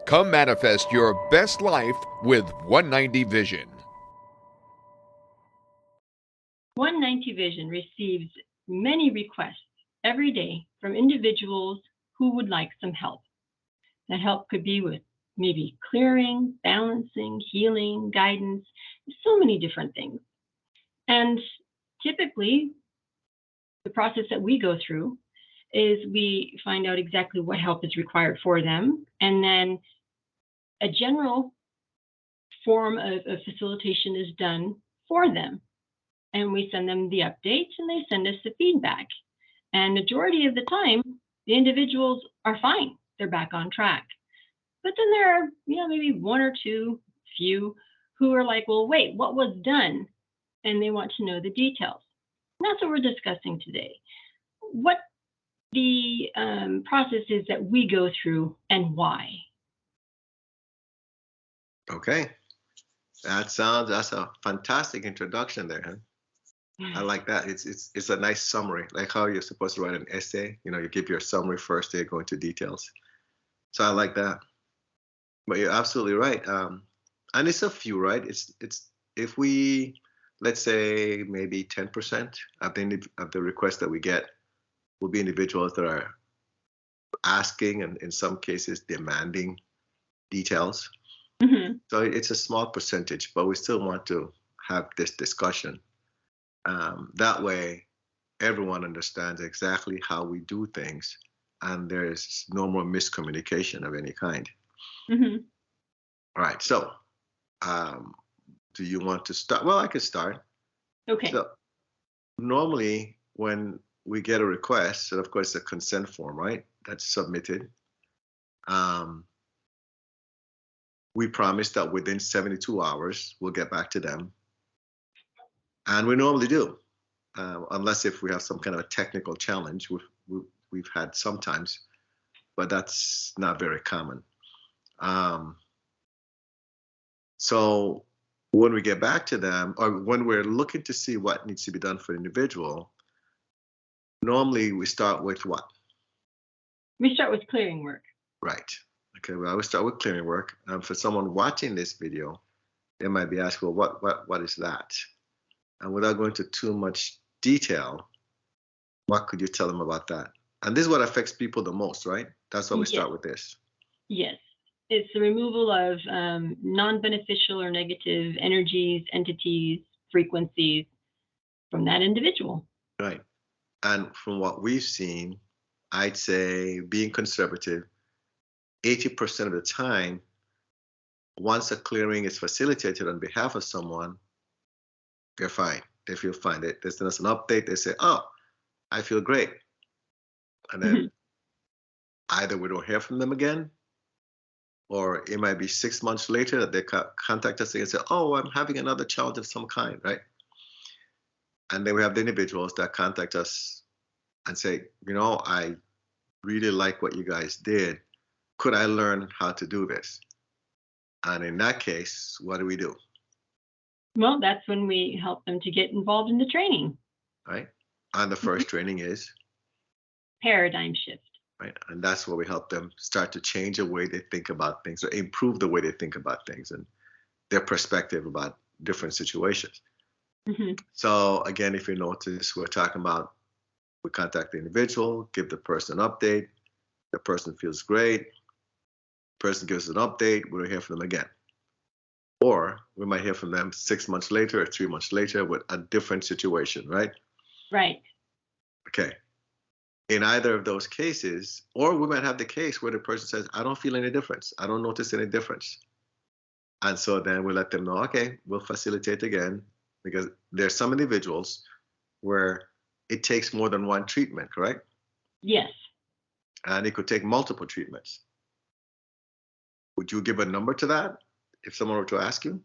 Come manifest your best life with 190 Vision. 190 Vision receives many requests every day from individuals who would like some help. That help could be with maybe clearing, balancing, healing, guidance, so many different things. And typically, the process that we go through is we find out exactly what help is required for them, and then a general form of facilitation is done for them. And we send them the updates and they send us the feedback. And majority of the time, the individuals are fine. They're back on track. But then there are, maybe one or two few who are like, well, wait, what was done? And they want to know the details. And that's what we're discussing today. What the process is that we go through and why. Okay. That's a fantastic introduction there, huh? I like that. It's a nice summary, like how you're supposed to write an essay. You give your summary first, they go into details. So I like that. But you're absolutely right. And it's a few, right? It's if we, let's say maybe 10% of the requests that we get will be individuals that are asking and in some cases demanding details. Mm-hmm. So it's a small percentage, but we still want to have this discussion. That way, everyone understands exactly how we do things, and there's no more miscommunication of any kind. Mm-hmm. All right. So, do you want to start? Well, I could start. Okay. So, normally, when we get a request, and of course, a consent form, right? That's submitted. We promise that within 72 hours, we'll get back to them. And we normally do, unless if we have some kind of a technical challenge. We've had sometimes, but that's not very common. So when we get back to them, or when we're looking to see what needs to be done for the individual, normally we start with what? We start with clearing work. Right. Okay, well, I always start with clearing work. For someone watching this video, they might be asking, well, what is that? And without going into too much detail, what could you tell them about that? And this is what affects people the most, right? That's why we start with this. Yes. It's the removal of non-beneficial or negative energies, entities, frequencies from that individual. Right. And from what we've seen, I'd say, being conservative, 80% of the time, once a clearing is facilitated on behalf of someone, they're fine. They feel fine. They send us an update. They say, oh, I feel great. And then either we don't hear from them again, or it might be 6 months later that they contact us and say, oh, I'm having another challenge of some kind, right? And then we have the individuals that contact us and say, I really like what you guys did. Could I learn how to do this? And in that case, what do? Well, that's when we help them to get involved in the training. Right. And the first training is? Paradigm shift. Right. And that's where we help them start to change the way they think about things, or improve the way they think about things and their perspective about different situations. Mm-hmm. So again, if you notice, we're talking about, we contact the individual, give the person an update. The person feels great. The person gives us an update. We don't hear from them again. Or we might hear from them 6 months later or 3 months later with a different situation, right? Right. Okay. In either of those cases, or we might have the case where the person says, I don't feel any difference. I don't notice any difference. And so then we let them know, okay, we'll facilitate again, because there's some individuals where it takes more than one treatment, correct? Yes. And it could take multiple treatments. Would you give a number to that if someone were to ask you?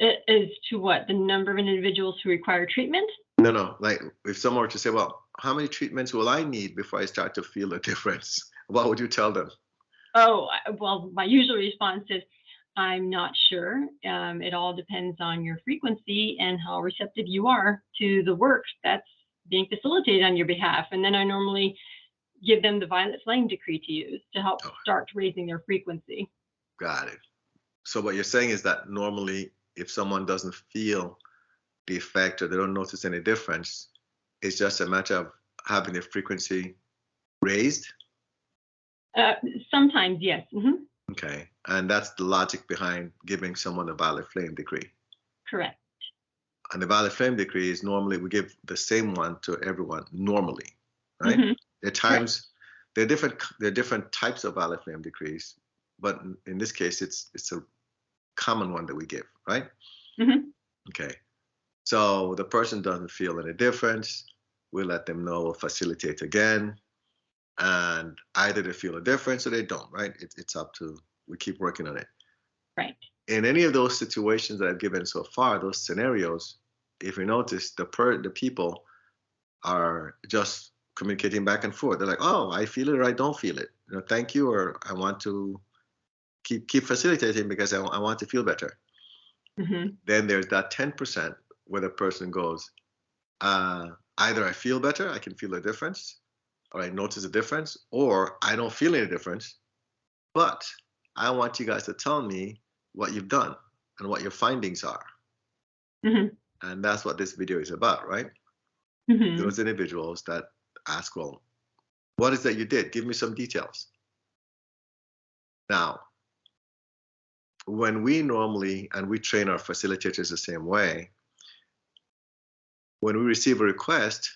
As to what? The number of individuals who require treatment? No. Like if someone were to say, well, how many treatments will I need before I start to feel a difference? What would you tell them? Oh, well, my usual response is, I'm not sure. It all depends on your frequency and how receptive you are to the work that's being facilitated on your behalf. And then I normally give them the violet flame decree to use to help Oh. start raising their frequency. Got it. So what you're saying is that normally if someone doesn't feel the effect or they don't notice any difference, it's just a matter of having the frequency raised. Sometimes, yes. Mm-hmm. Okay. And that's the logic behind giving someone a violet flame decree. Correct. And the violet flame decree is normally we give the same one to everyone normally, right? Mm-hmm. There are times there are different types of violet flame decrees, but in this case it's a common one that we give, right? Mm-hmm. Okay. So the person doesn't feel any difference. We let them know, we'll facilitate again. And either they feel a difference or they don't, right? It's up to, we keep working on it. Right. In any of those situations that I've given so far, those scenarios, if you notice, the people are just communicating back and forth. They're like, oh, I feel it or I don't feel it. You know, thank you, or I want to keep facilitating because I want to feel better. Mm-hmm. Then there's that 10% where the person goes, either I feel better, I can feel a difference, or I notice a difference, or I don't feel any difference, but I want you guys to tell me what you've done and what your findings are. Mm-hmm. And that's what this video is about, right? Mm-hmm. Those individuals that ask, well, what is that you did? Give me some details. Now, when we normally, and we train our facilitators the same way, when we receive a request,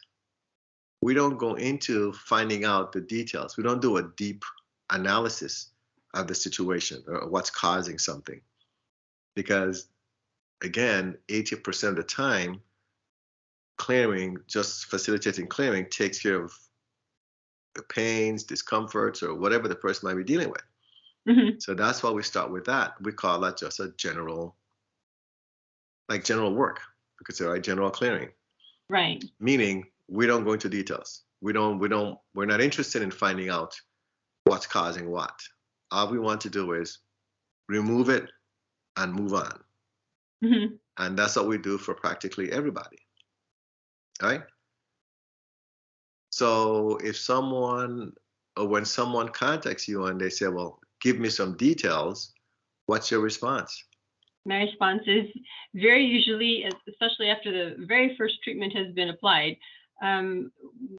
we don't go into finding out the details. We don't do a deep analysis of the situation or what's causing something. Because again, 80% of the time, clearing, just facilitating clearing takes care of the pains, discomforts, or whatever the person might be dealing with. Mm-hmm. So that's why we start with that. We call that just a general work. We could say, right, general clearing. Right. Meaning we don't go into details. We're not interested in finding out what's causing what. All we want to do is remove it and move on. Mm-hmm. And that's what we do for practically everybody. Right? So if someone, or when someone contacts you and they say, well, give me some details, what's your response? My response is very usually, especially after the very first treatment has been applied,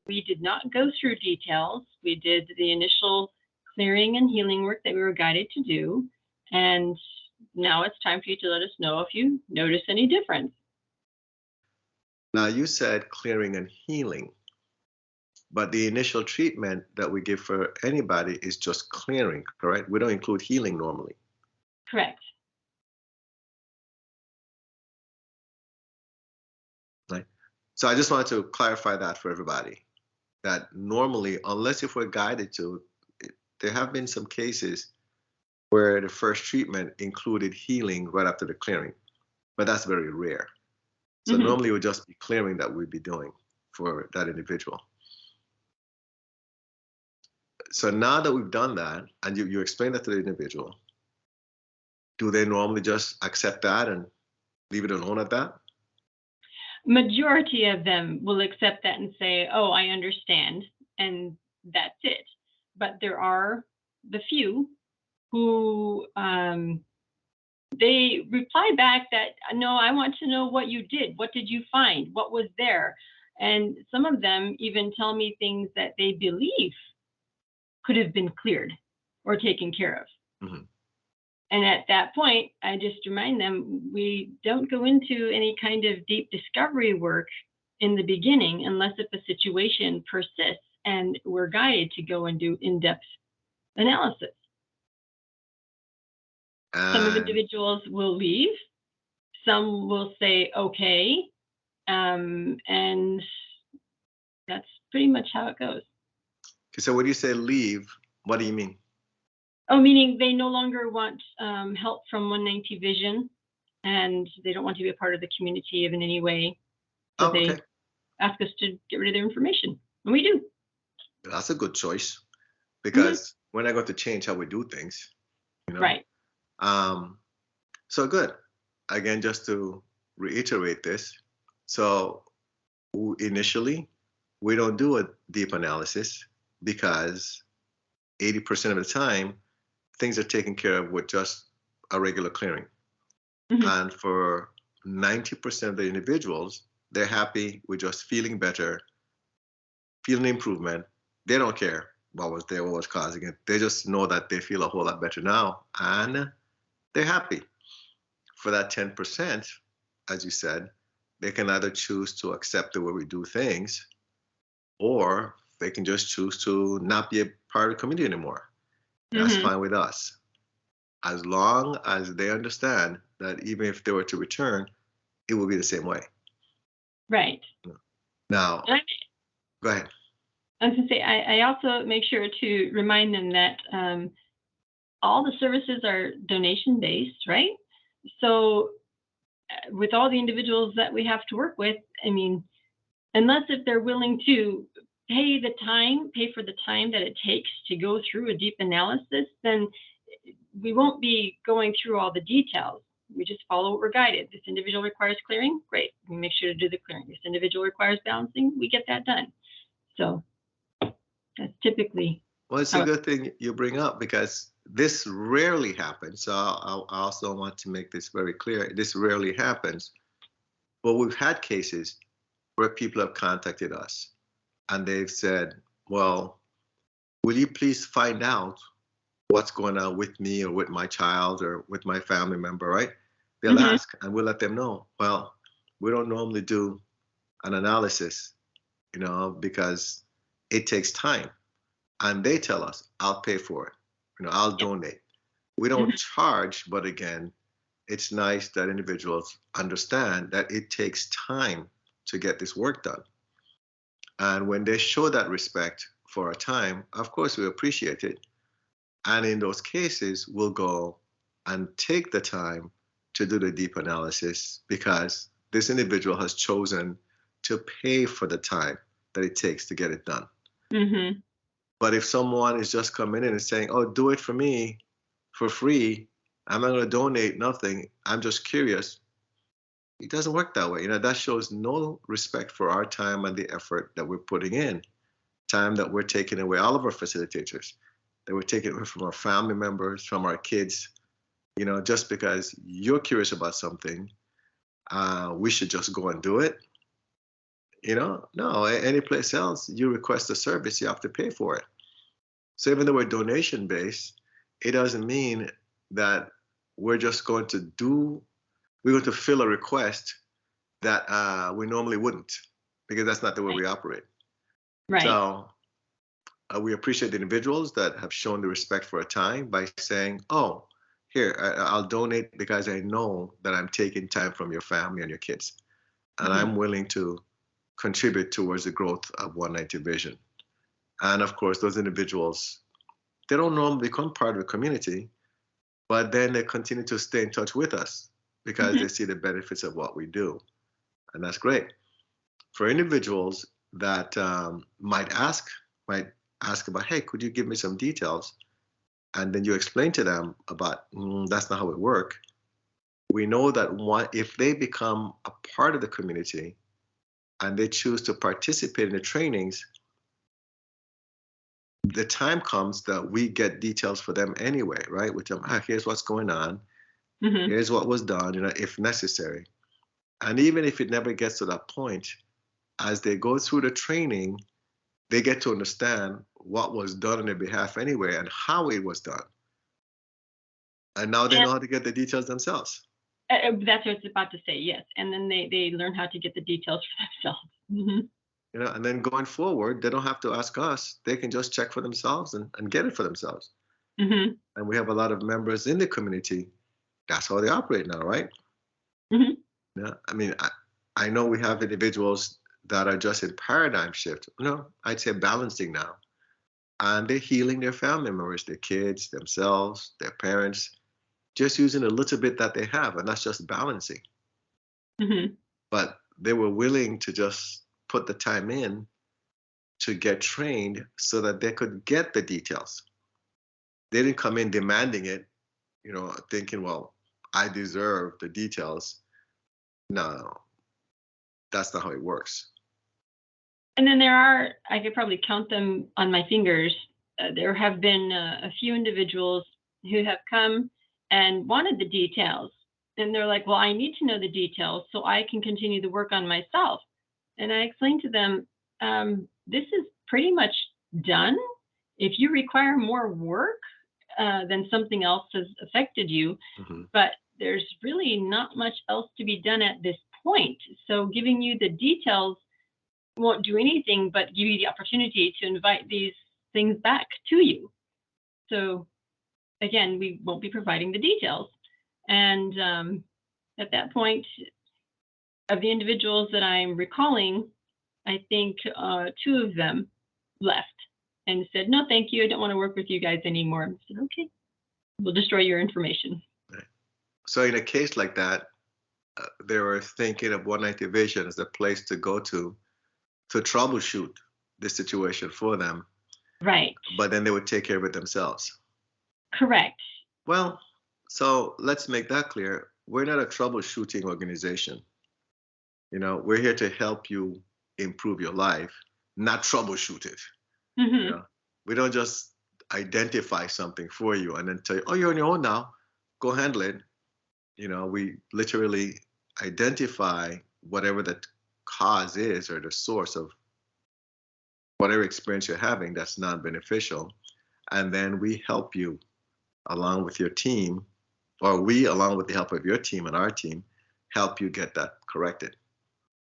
we did not go through details. We did the initial clearing and healing work that we were guided to do. And now it's time for you to let us know if you notice any difference. Now, you said clearing and healing, but the initial treatment that we give for anybody is just clearing, correct? We don't include healing normally. Correct. Right. So I just wanted to clarify that for everybody, that normally, unless if we're guided to, there have been some cases where the first treatment included healing right after the clearing, but that's very rare. So Mm-hmm. normally it would just be clearing that we'd be doing for that individual. So now that we've done that, and you explain that to the individual, do they normally just accept that and leave it alone at that? Majority of them will accept that and say, oh, I understand, and that's it. But there are the few who they reply back that, no, I want to know what you did. What did you find? What was there? And some of them even tell me things that they believe could have been cleared or taken care of. Mm-hmm. And at that point, I just remind them, we don't go into any kind of deep discovery work in the beginning unless if the situation persists and we're guided to go and do in-depth analysis. Some of the individuals will leave. Some will say, okay. And that's pretty much how it goes. Okay, so when you say leave, what do you mean? Oh, meaning they no longer want help from 190 Vision, and they don't want to be a part of the community in any way. So they ask us to get rid of their information, and we do. That's a good choice, because we're not going to change how we do things, you know? Right. So good. Again, just to reiterate this, so initially, we don't do a deep analysis. because 80% of the time, things are taken care of with just a regular clearing. Mhm. And for 90% of the individuals, they're happy with just feeling better, feeling improvement. They don't care what was there, what was causing it. They just know that they feel a whole lot better now, and they're happy. For that 10%, as you said, they can either choose to accept the way we do things, or they can just choose to not be a part of the community anymore. That's Mhm. fine with us. As long as they understand that even if they were to return, it will be the same way. Right. Now, And go ahead. I was going to say, I also make sure to remind them that all the services are donation based, right? So with all the individuals that we have to work with, I mean, unless if they're willing to pay for the time that it takes to go through a deep analysis, then we won't be going through all the details. We just follow what we're guided. This individual requires clearing, great. We make sure to do the clearing. This individual requires balancing, we get that done. So that's typically Well, it's a good thing you bring up because this rarely happens. So I also want to make this very clear. This rarely happens. But we've had cases where people have contacted us and they've said, well, will you please find out what's going on with me or with my child or with my family member, right? They'll ask and we'll let them know. Well, we don't normally do an analysis, because it takes time. And they tell us, I'll pay for it. I'll donate. We don't charge, but again, it's nice that individuals understand that it takes time to get this work done. And when they show that respect for our time, of course, we appreciate it. And in those cases, we'll go and take the time to do the deep analysis because this individual has chosen to pay for the time that it takes to get it done. Mm-hmm. But if someone is just coming in and saying, oh, do it for me for free, I'm not going to donate nothing, I'm just curious, it doesn't work that way. That shows no respect for our time and the effort that we're putting in, time that we're taking away, all of our facilitators, that we're taking away from our family members, from our kids, just because you're curious about something, we should just go and do it. No, any place else, you request a service, you have to pay for it. So even though we're donation based, it doesn't mean that we're just going to fill a request that we normally wouldn't, because that's not the way we operate. Right. So we appreciate the individuals that have shown the respect for a time by saying, oh, here, I'll donate because I know that I'm taking time from your family and your kids. And I'm willing to contribute towards the growth of 190 Vision. And of course, those individuals, they don't normally become part of the community, but then they continue to stay in touch with us because they see the benefits of what we do. And that's great. For individuals that might ask about, hey, could you give me some details? And then you explain to them about, that's not how it works. We know that if they become a part of the community and they choose to participate in the trainings, the time comes that we get details for them anyway, right? We tell them, here's what's going on. Here's what was done, if necessary. And even if it never gets to that point, as they go through the training, they get to understand what was done on their behalf anyway and how it was done. And now they know how to get the details themselves. That's what I was about to say, yes. And then they learn how to get the details for themselves. And then going forward, they don't have to ask us. They can just check for themselves and get it for themselves. And we have a lot of members in the community. That's how they operate now, right? Yeah. I mean, I know we have individuals that are just in paradigm shift. I'd say balancing now. And they're healing their family members, their kids, themselves, their parents, just using a little bit that they have. And that's just balancing. But they were willing to just put the time in to get trained so that they could get the details. They didn't come in demanding it, thinking, well, I deserve the details. No, that's not how it works. And then there are, I could probably count them on my fingers. There have been a few individuals who have come and wanted the details. And they're like, well, I need to know the details so I can continue the work on myself. And I explained to them, this is pretty much done. If you require more work, then something else has affected you. Mm-hmm. But there's really not much else to be done at this point. So giving you the details won't do anything but give you the opportunity to invite these things back to you. So again, we won't be providing the details. And at that point, of the individuals that I'm recalling, I think 2 of them left and said, no, thank you. I don't want to work with you guys anymore. I said, okay, we'll destroy your information. Right. So in a case like that, they were thinking of 190 Vision as a place to go to troubleshoot the situation for them. Right. But then they would take care of it themselves. Correct. Well, so let's make that clear. We're not a troubleshooting organization. You know, we're here to help you improve your life, not troubleshoot it. Mm-hmm. You know, we don't just identify something for you and then tell you, oh, you're on your own now, go handle it. You know, we literally identify whatever the cause is or the source of whatever experience you're having that's non-beneficial. And then we help you along with your team, or we, along with the help of your team and our team, help you get that corrected.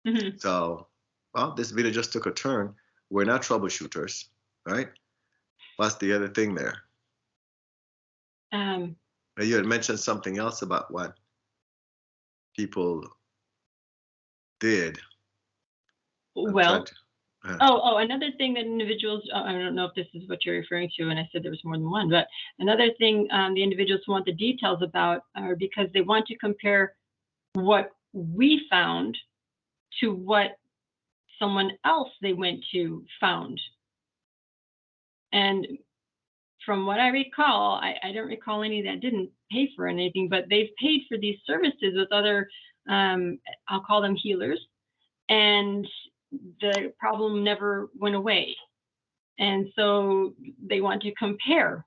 Mm-hmm. So, well, this video just took a turn. We're not troubleshooters, right? What's the other thing there? You had mentioned something else about what people did. Well, another thing that individuals, I don't know if this is what you're referring to, and I said there was more than one, but another thing the individuals want the details about are because they want to compare what we found to what someone else they went to found. And from what I recall, I don't recall any that didn't pay for anything, but they've paid for these services with other, I'll call them healers, and the problem never went away. And so they want to compare.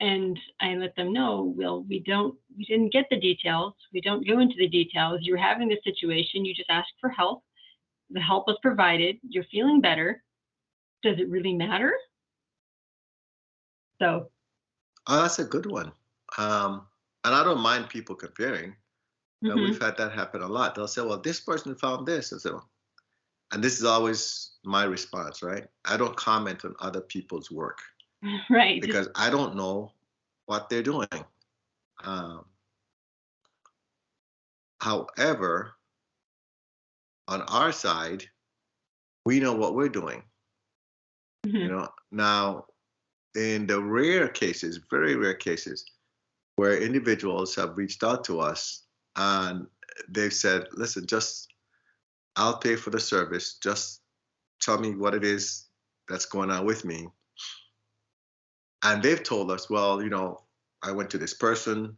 And I let them know, well, we didn't get the details. We don't go into the details. You're having this situation. You just asked for help. The help was provided. You're feeling better. Does it really matter? So. Oh, that's a good one. And I don't mind people comparing. Mm-hmm. We've had that happen a lot. They'll say, well, this person found this. And this is always my response, right? I don't comment on other people's work. Right. Because I don't know what they're doing. However, on our side, we know what we're doing. Mm-hmm. You know, now in the rare cases, very rare cases, where individuals have reached out to us and they've said, listen, I'll pay for the service. Just tell me what it is that's going on with me. And they've told us, well, you know, I went to this person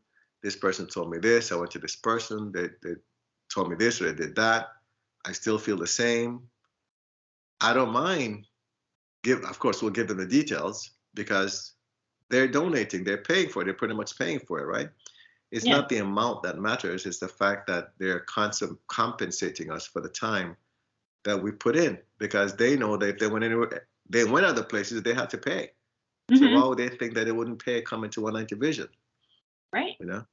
told me this, I went to this person, they told me this or they did that. I still feel the same. I don't mind. Of course, we'll give them the details because they're donating, they're paying for it, they're pretty much paying for it, right? It's not the amount that matters, it's the fact that they're compensating us for the time that we put in, because they know that if they went anywhere, they went other places, they had to pay. Mm-hmm. So why would they think that they wouldn't pay coming to 190 Vision? Right. You know,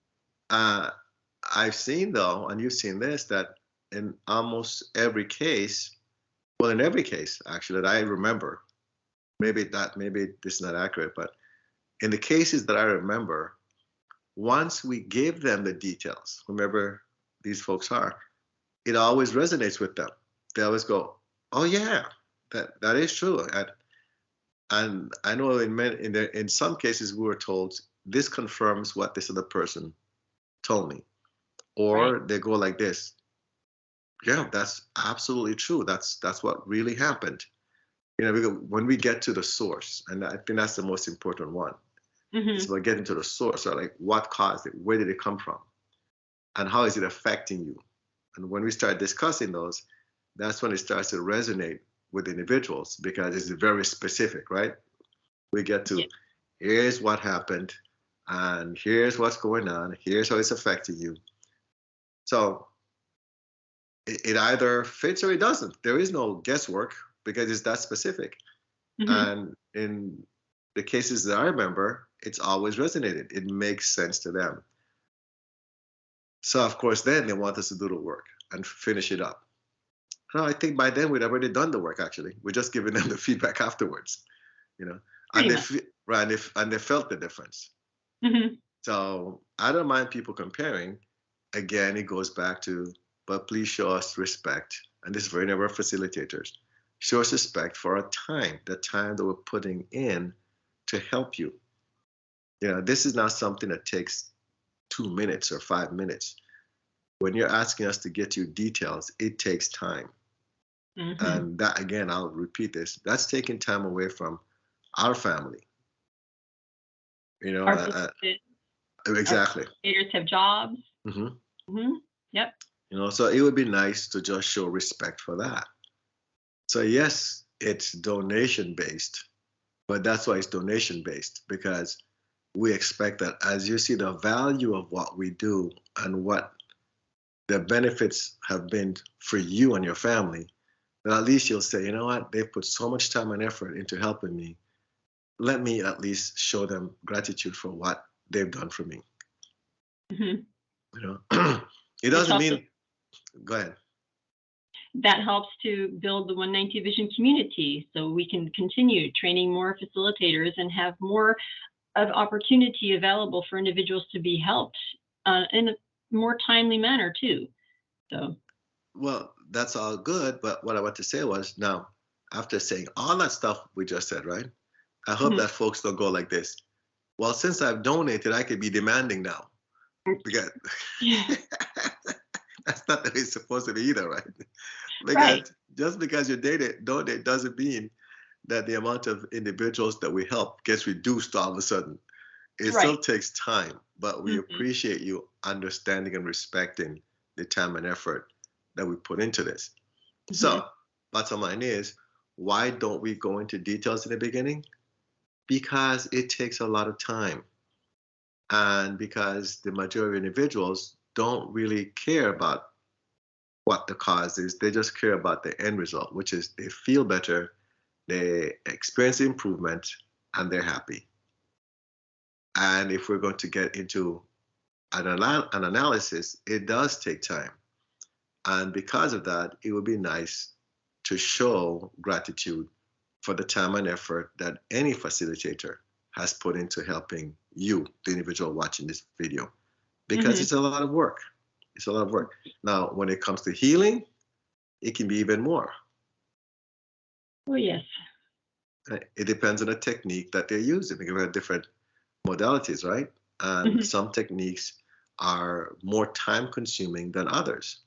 I've seen though, and you've seen this, that in almost every case, well, in every case actually that I remember, maybe this is not accurate, but in the cases that I remember, once we give them the details, whomever these folks are, it always resonates with them. They always go, oh yeah, that is true. And I know in some cases we were told, this confirms what this other person told me. Or right. they go like this, yeah, that's absolutely true. That's what really happened. You know, when we get to the source, and I think that's the most important one. Mm-hmm. It's about getting to the source, or like what caused it, where did it come from, and how is it affecting you? And when we start discussing those, that's when it starts to resonate with individuals because it's very specific, right? We get to, Yeah. here's what happened, and here's what's going on, here's how it's affecting you. So it either fits or it doesn't. There is no guesswork because it's that specific. Mhm. And in the cases that I remember, it's always resonated. It makes sense to them. So of course, then they want us to do the work and finish it up. No, I think by then we'd already done the work. Actually, we're just giving them the feedback afterwards, you know, and Pretty they much. right, and they felt the difference. Mhm. So I don't mind people comparing. Again, it goes back to, but please show us respect, and this is for any of our facilitators. Show us respect for our time, the time that we're putting in to help you. You know, this is not something that takes 2 minutes or 5 minutes. When you're asking us to get you details, it takes time. Mhm. And that, again, I'll repeat this, that's taking time away from our family. You know, Our facilitators exactly. have jobs. hmm Mhm. Yep. You know, so it would be nice to just show respect for that. So yes, it's donation based, but that's why it's donation based, because we expect that as you see the value of what we do and what the benefits have been for you and your family, then at least you'll say, you know what, they've put so much time and effort into helping me. Let me at least show them gratitude for what they've done for me. Mhm. You know, it Which doesn't helps us, mean. Go ahead. that helps to build the 190 Vision community, so we can continue training more facilitators and have more of opportunity available for individuals to be helped in a more timely manner too. So. Well, that's all good, but what I want to say was, now, after saying all that stuff we just said, right? I hope Mhm. that folks don't go like this. Well, since I've donated, I could be demanding now. Because that's not the way it's supposed to be either, right? Right. Because just because you donate doesn't mean that the amount of individuals that we help gets reduced all of a sudden. It Right. still takes time, but we Mhm. appreciate you understanding and respecting the time and effort that we put into this. So, Mhm. bottom line is, why don't we go into details in the beginning? Because it takes a lot of time. And because the majority of individuals don't really care about what the cause is, they just care about the end result, which is they feel better, they experience improvement, and they're happy. And if we're going to get into an analysis, it does take time. And because of that, it would be nice to show gratitude for the time and effort that any facilitator has put into helping you, the individual watching this video, because Mhm. it's a lot of work. It's a lot of work. Now, when it comes to healing, it can be even more. Oh yes. It depends on the technique that they're using because we have different modalities, right? And Mhm. some techniques are more time consuming than others.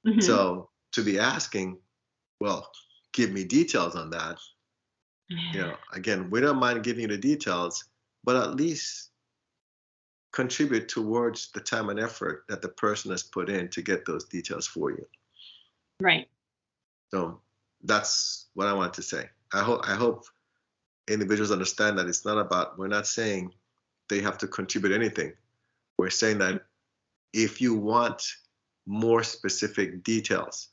Mhm. So to be asking, well, give me details on that. You know, again, we don't mind giving you the details, but at least contribute towards the time and effort that the person has put in to get those details for you. Right. So that's what I want to say. I hope individuals understand that it's not about, we're not saying they have to contribute anything. We're saying that if you want more specific details,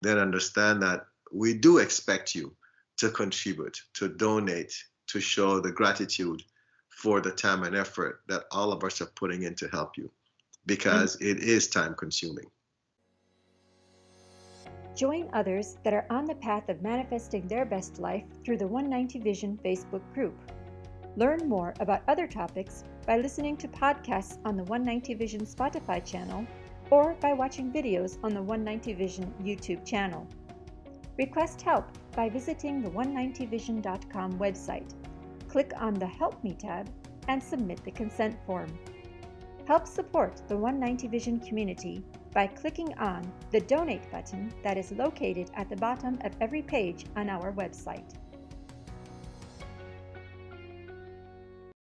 then understand that we do expect you to contribute, to donate, to show the gratitude for the time and effort that all of us are putting in to help you, Mhm. because it is time consuming. Join others that are on the path of manifesting their best life through the 190 Vision Facebook group. Learn more about other topics by listening to podcasts on the 190 Vision Spotify channel or by watching videos on the 190 Vision YouTube channel. Request help by visiting the 190vision.com website. Click on the Help Me tab and submit the consent form. Help support the 190 Vision community by clicking on the Donate button that is located at the bottom of every page on our website.